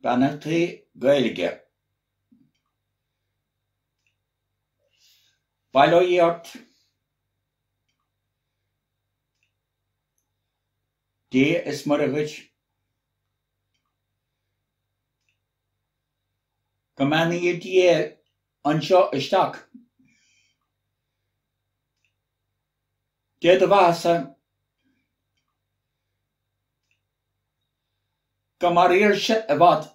Beannachtaí Gaedhile. Buíochas. Dé is muragad. Gomanaí dé anseo isteach. Dé do bhasa. Go mar iarse a bhad.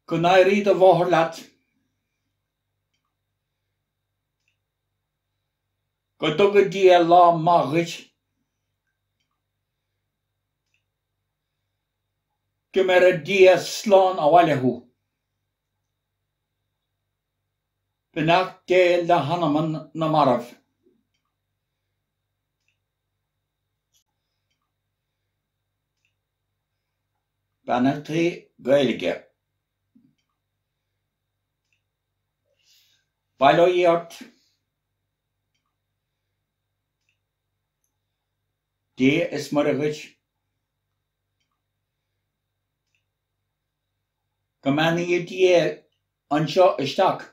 Go nairi do bhóthar leat. Go dogad dia lá mágad. Go mar a dia slán a bhailethú. Beannachtaí le hanaman na marab. Beannachtaí Gaedhile. Buíochas. Dé is muragad. Gomanaí dé anseo isteach.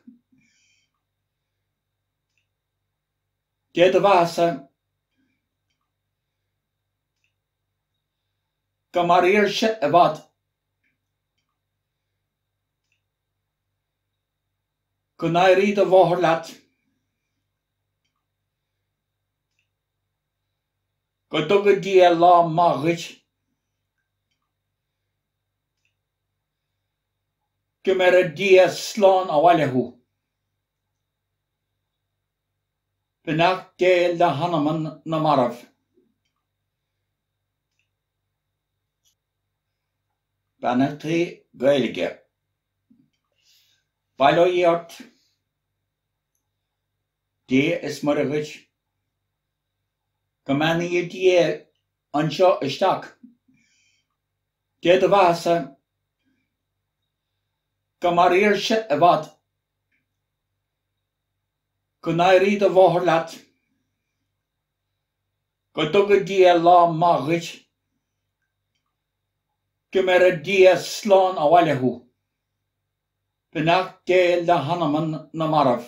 Dé do bhasa. Go mar iarse a bhad. Go nairi do bhóthar leat. Go dogad dia lá mágad. Go mar a dia slán a bhailethú. Beannachtaí le hanaman na marab. Beannachtaí Gaedhile. Buíochas. Dé is muragad. Gomanaí dé anseo isteach. Dé do bhasa. Go mar iarse a bhad. Go nairi do bhóthar leat. Go dogad dia lá mágad. Go mar a dia slán a bhailethú. Beannachtaí le hanaman na marab.